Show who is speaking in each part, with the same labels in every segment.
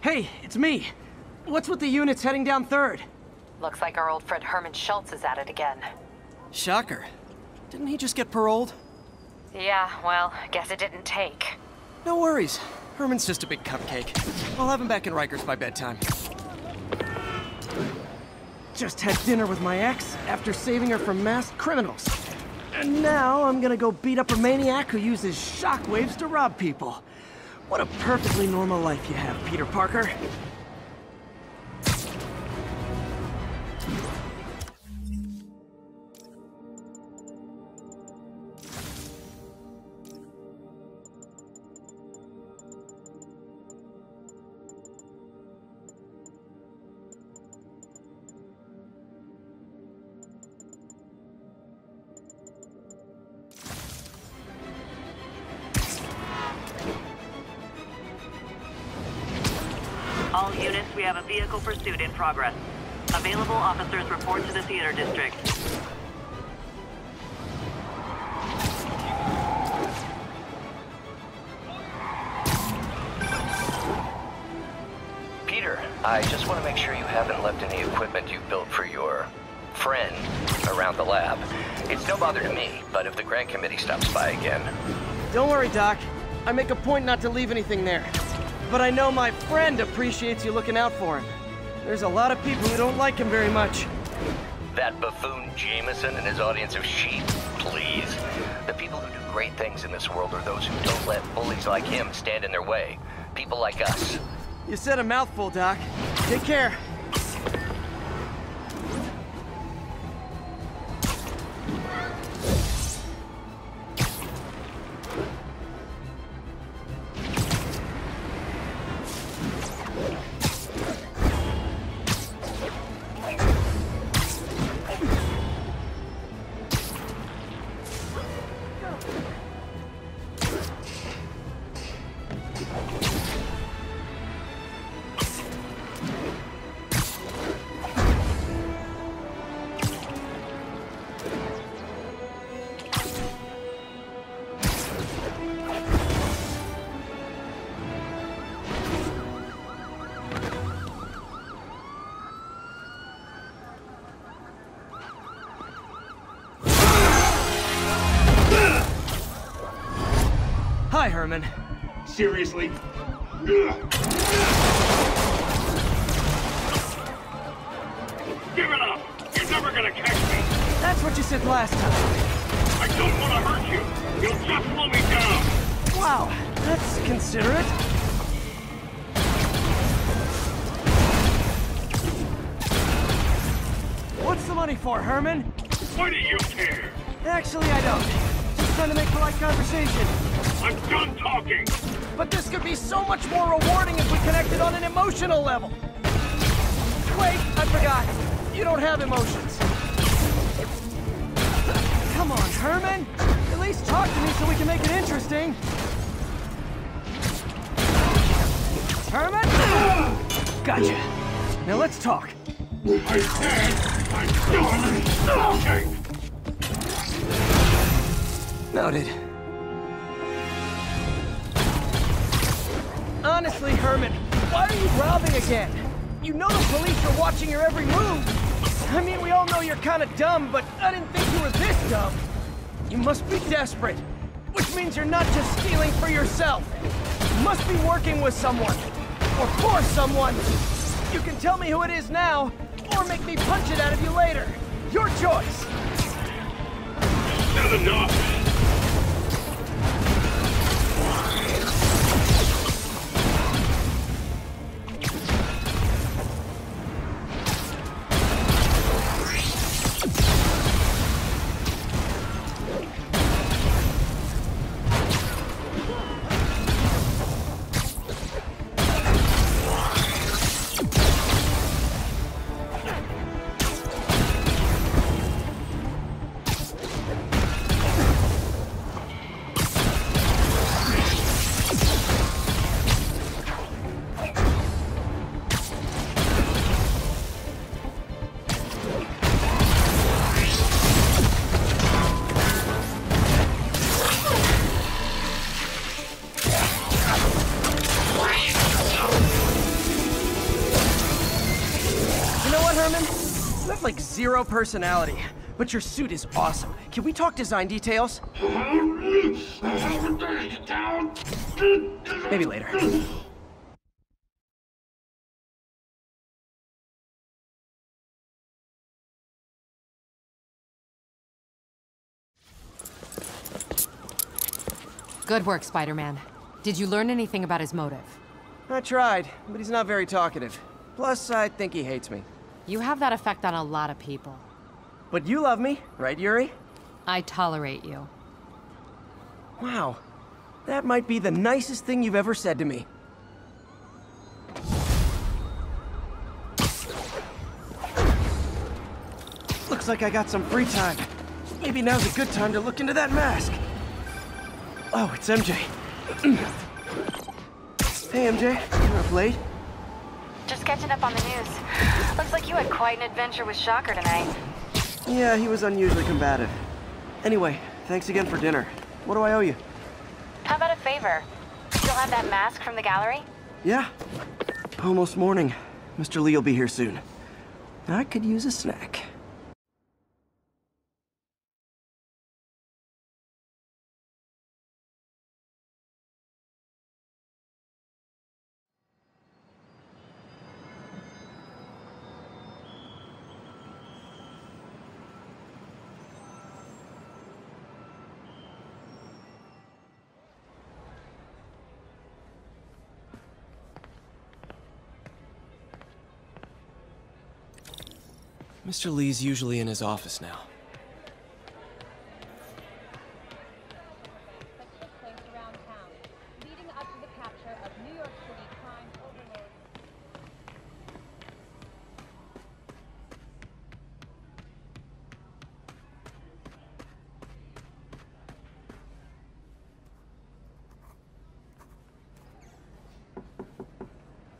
Speaker 1: Hey, it's me. What's with the units heading down 3rd?
Speaker 2: Looks like our old friend Herman Schultz is at it again.
Speaker 1: Shocker. Didn't he just get paroled?
Speaker 2: Yeah, well, guess it didn't take.
Speaker 1: No worries. Herman's just a big cupcake. I'll have him back in Rikers by bedtime. Just had dinner with my ex after saving her from masked criminals. And now I'm gonna go beat up a maniac who uses shockwaves to rob people. What a perfectly normal life you have, Peter Parker.
Speaker 3: All units, we have a vehicle pursuit in progress. Available officers report to the theater district.
Speaker 4: Peter, I just want to make sure you haven't left any equipment you built for your friend around the lab. It's no bother to me, but if the grant committee stops by again...
Speaker 1: Don't worry, Doc. I make a point not to leave anything there. But I know my friend appreciates you looking out for him. There's a lot of people who don't like him very much.
Speaker 4: That buffoon Jameson and his audience of sheep, please. The people who do great things in this world are those who don't let bullies like him stand in their way. People like us.
Speaker 1: You said a mouthful, Doc. Take care. Hi, Herman.
Speaker 5: Seriously? Give it up! You're never gonna catch me!
Speaker 1: That's what you said last time.
Speaker 5: I don't want to hurt you! You'll just slow me down!
Speaker 1: Wow, that's considerate. What's the money for, Herman?
Speaker 5: Why do you care?
Speaker 1: Actually, I don't. Just trying to make polite conversation.
Speaker 5: I'm done talking!
Speaker 1: But this could be so much more rewarding if we connected on an emotional level. Wait, I forgot. You don't have emotions. Come on, Herman. At least talk to me so we can make it interesting. Herman? Gotcha. Now let's talk.
Speaker 5: I said I'm done talking!
Speaker 1: Noted. Honestly, Herman, why are you robbing again? You know the police are watching your every move. I mean, we all know you're kind of dumb, but I didn't think you were this dumb. You must be desperate, which means you're not just stealing for yourself. You must be working with someone, or for someone. You can tell me who it is now, or make me punch it out of you later. Your choice.
Speaker 5: Not enough!
Speaker 1: zero personality, but your suit is awesome. Can we talk design details? Maybe later.
Speaker 6: Good work, Spider-Man. Did you learn anything about his motive?
Speaker 1: I tried, but he's not very talkative. Plus, I think he hates me.
Speaker 6: You have that effect on a lot of people.
Speaker 1: But you love me, right, Yuri?
Speaker 6: I tolerate you.
Speaker 1: Wow. That might be the nicest thing you've ever said to me. Looks like I got some free time. Maybe now's a good time to look into that mask. Oh, it's MJ. Hey, MJ. You're up late?
Speaker 2: Just catching up on the news. Looks like you had quite an adventure with Shocker tonight.
Speaker 1: Yeah, he was unusually combative. Anyway, thanks again for dinner. What do I owe you?
Speaker 2: How about a favor? Still have that mask from the gallery?
Speaker 1: Yeah. Almost morning. Mr. Lee will be here soon. I could use a snack. Mr. Lee's usually in his office now.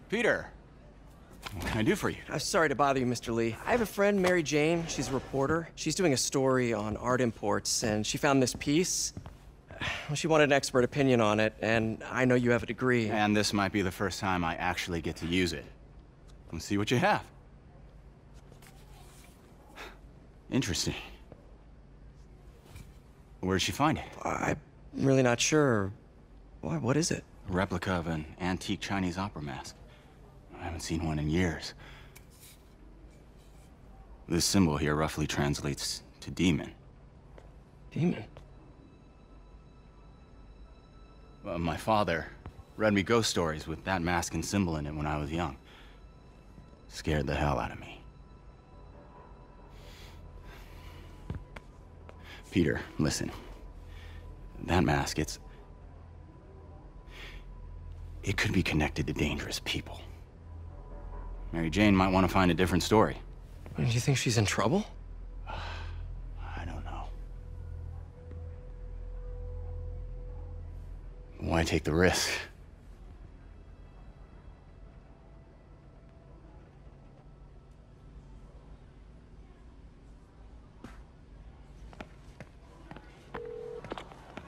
Speaker 7: Peter, what can I do for you?
Speaker 1: I'm sorry to bother you, Mr. Lee. I have a friend, Mary Jane. She's a reporter. She's doing a story on art imports, and she found this piece. Well, she wanted an expert opinion on it, and I know you have a degree.
Speaker 7: And this might be the first time I actually get to use it. Let's see what you have. Interesting. Where did she find it?
Speaker 1: I'm really not sure. Why, what is it?
Speaker 7: A replica of an antique Chinese opera mask. I haven't seen one in years. This symbol here roughly translates to demon.
Speaker 1: Demon?
Speaker 7: My father read me ghost stories with that mask and symbol in it when I was young. Scared the hell out of me. Peter, listen. That mask, it could be connected to dangerous people. Mary Jane might want to find a different story.
Speaker 1: Do you think she's in trouble?
Speaker 7: I don't know. Why take the risk?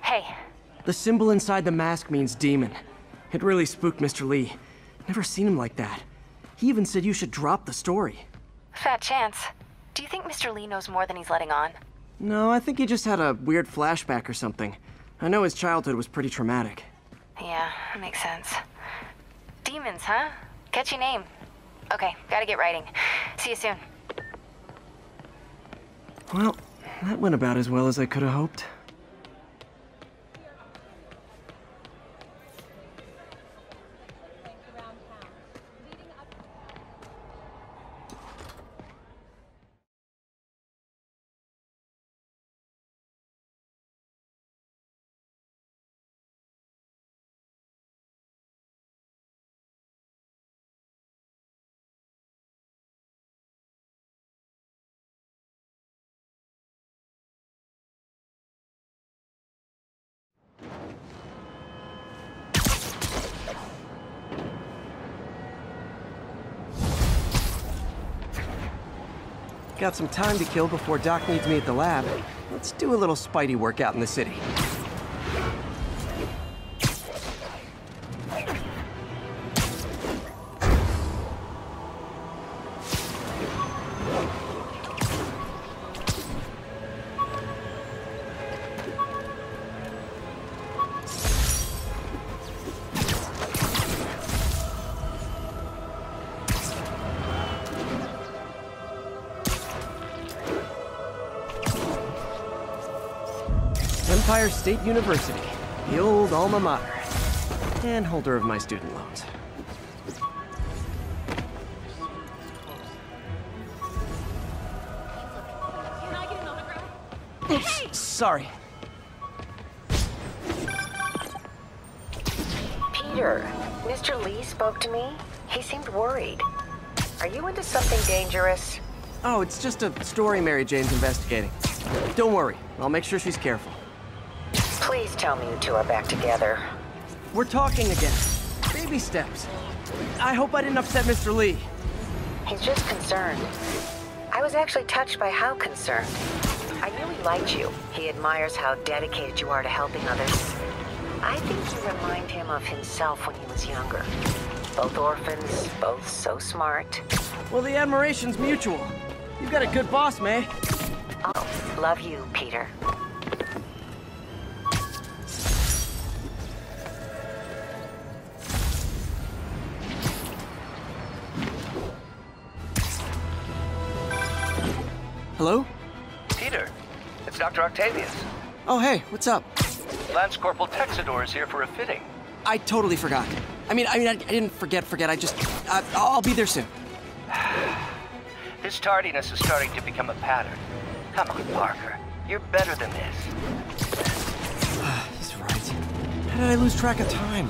Speaker 2: Hey,
Speaker 1: The symbol inside the mask means demon. It really spooked Mr. Lee. Never seen him like that. He even said you should drop the story.
Speaker 2: fat chance. Do you think Mr. Lee knows more than he's letting on?
Speaker 1: No, I think he just had a weird flashback or something. I know his childhood was pretty traumatic.
Speaker 2: Yeah, makes sense. Demons, huh? Catchy name. Okay, gotta get writing. See you soon.
Speaker 1: Well, that went about as well as I could have hoped. Got some time to kill before Doc needs me at the lab. Let's do a little Spidey workout in the city. Empire State University, the old alma mater, and holder of my student loans.
Speaker 8: Can I get an autograph?
Speaker 1: Oops, sorry.
Speaker 9: Peter, Mr. Lee spoke to me. He seemed worried. Are you into something dangerous?
Speaker 1: Oh, it's just a story Mary Jane's investigating. Don't worry, I'll make sure she's careful.
Speaker 9: Please tell me you two are back together.
Speaker 1: We're talking again. Baby steps. I hope I didn't upset Mr. Lee.
Speaker 9: He's just concerned. I was actually touched by how concerned. I knew he liked you. He admires how dedicated you are to helping others. I think you remind him of himself when he was younger. Both orphans, both so smart.
Speaker 1: Well, the admiration's mutual. You've got a good boss, May.
Speaker 9: Oh, love you, Peter.
Speaker 1: Hello?
Speaker 4: Peter, it's Dr. Octavius.
Speaker 1: Oh, hey, what's up?
Speaker 4: Lance Corporal Texador is here for a fitting.
Speaker 1: I totally forgot. I didn't forget. I'll be there soon.
Speaker 4: This tardiness is starting to become a pattern. Come on, Parker. You're better than this.
Speaker 1: He's right. How did I lose track of time?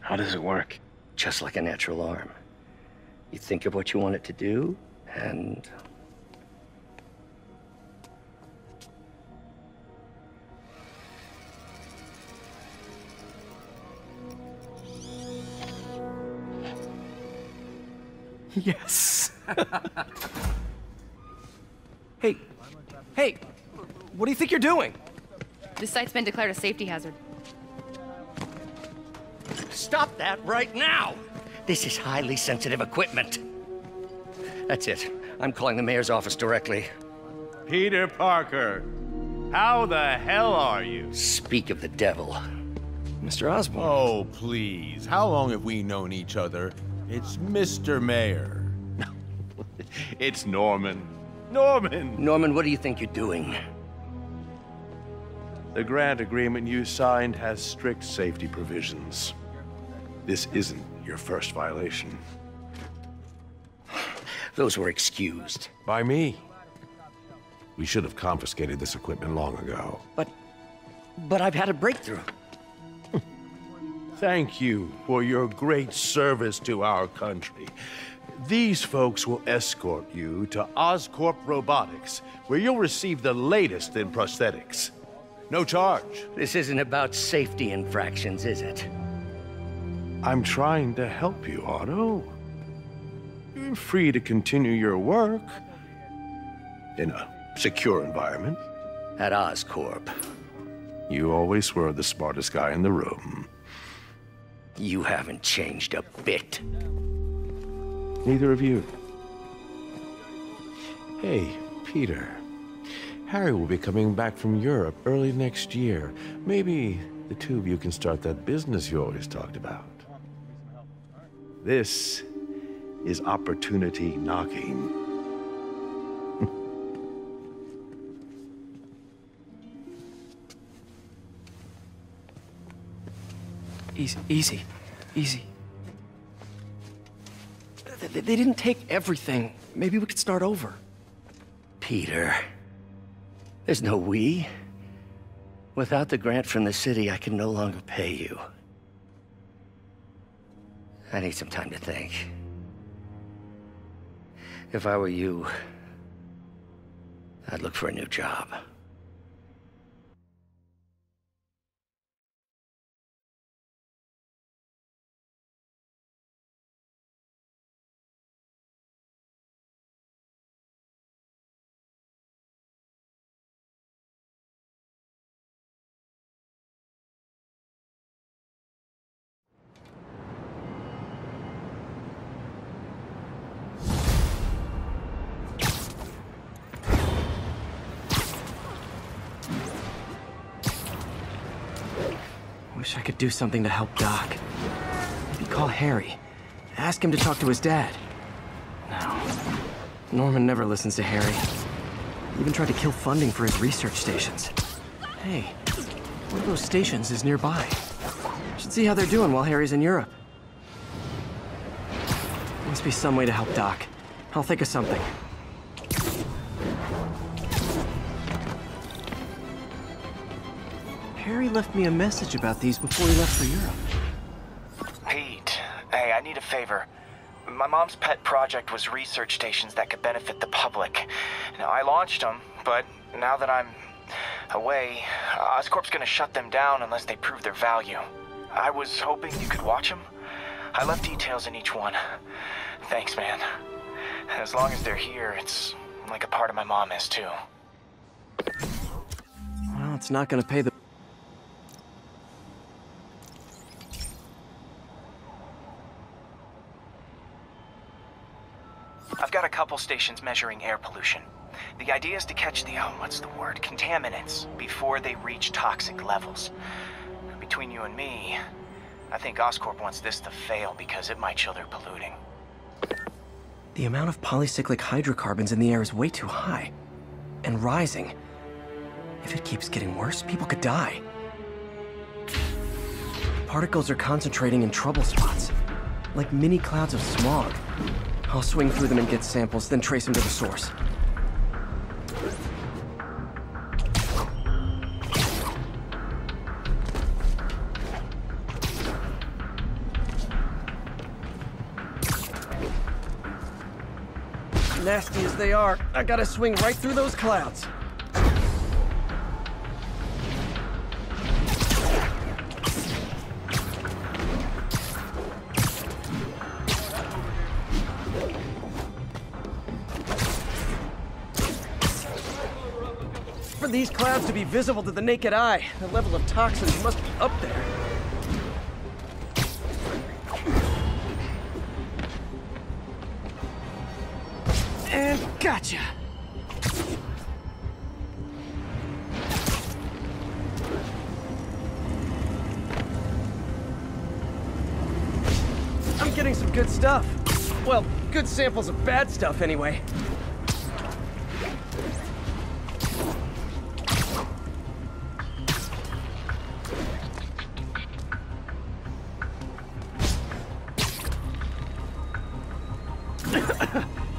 Speaker 10: How does it work? Just like a natural arm. You think of what you want it to do, and...
Speaker 1: Yes. Hey, what do you think you're doing?
Speaker 8: This site's been declared a safety hazard.
Speaker 10: Stop that right now! This is highly sensitive equipment. That's it. I'm calling the mayor's office directly.
Speaker 5: Peter Parker, how the hell are you?
Speaker 10: Speak of the devil.
Speaker 1: Mr. Osborn.
Speaker 11: Oh, please. How long have we known each other? It's Mr. Mayor. It's Norman. Norman!
Speaker 10: Norman, what do you think you're doing?
Speaker 5: The grant agreement you signed has strict safety provisions. This isn't your first violation.
Speaker 10: Those were excused.
Speaker 5: By me. We should have confiscated this equipment long ago.
Speaker 10: But I've had a breakthrough.
Speaker 5: Thank you for your great service to our country. These folks will escort you to Oscorp Robotics, where you'll receive the latest in prosthetics. No charge.
Speaker 10: This isn't about safety infractions, is it?
Speaker 5: I'm trying to help you, Otto. You're free to continue your work in a secure environment.
Speaker 10: At Oscorp.
Speaker 5: You always were the smartest guy in the room.
Speaker 10: You haven't changed a bit.
Speaker 5: Neither of you. Hey, Peter. Harry will be coming back from Europe early next year. Maybe the two of you can start that business you always talked about. This is opportunity knocking.
Speaker 1: Easy. They didn't take everything. Maybe we could start over.
Speaker 10: Peter, there's no we. Without the grant from the city, I can no longer pay you. I need some time to think. If I were you, I'd look for a new job.
Speaker 1: Wish I could do something to help Doc. Maybe call Harry. Ask him to talk to his dad. No. Norman never listens to Harry. He even tried to kill funding for his research stations. Hey, one of those stations is nearby. Should see how they're doing while Harry's in Europe. Must be some way to help Doc. I'll think of something. Harry left me a message about these before he left for Europe.
Speaker 12: Pete, hey, I need a favor. My mom's pet project was research stations that could benefit the public. Now, I launched them, but now that I'm away, Oscorp's gonna shut them down unless they prove their value. I was hoping you could watch them. I left details in each one. Thanks, man. As long as they're here, it's like a part of my mom is, too.
Speaker 1: Well, it's not gonna pay the...
Speaker 12: I've got a couple stations measuring air pollution. The idea is to catch the, contaminants before they reach toxic levels. Between you and me, I think Oscorp wants this to fail because it might show they're polluting.
Speaker 1: The amount of polycyclic hydrocarbons in the air is way too high. And rising. If it keeps getting worse, people could die. Particles are concentrating in trouble spots, like mini clouds of smog. I'll swing through them and get samples, then trace them to the source. Nasty as they are, I gotta swing right through those clouds. For these clouds to be visible to the naked eye, the level of toxins must be up there. And gotcha! I'm getting some good stuff. Well, good samples of bad stuff anyway.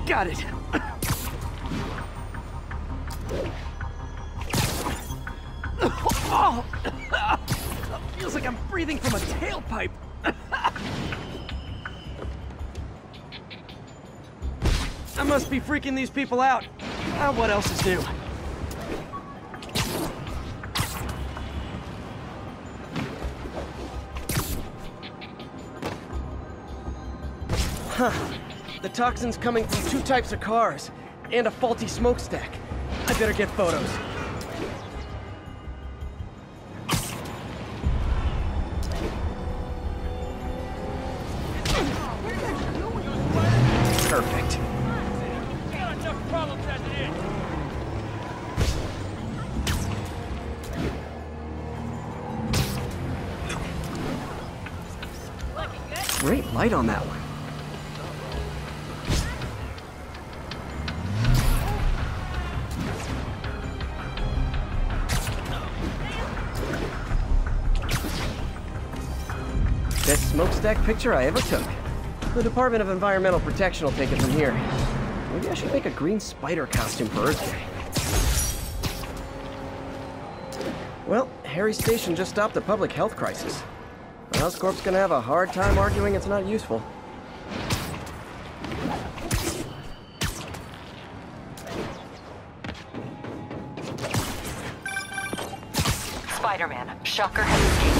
Speaker 1: Got it. Oh! Feels like I'm breathing from a tailpipe. I must be freaking these people out. What else is new? Huh. The toxin's coming from two types of cars, and a faulty smokestack. I better get photos. Perfect. Great light on that one. Best smokestack picture I ever took. The Department of Environmental Protection will take it from here. Maybe I should make a green spider costume for Earth Day. Well, Harry's station just stopped a public health crisis. Oscorp's gonna have a hard time arguing it's not useful.
Speaker 9: Spiderman, Shocker has escaped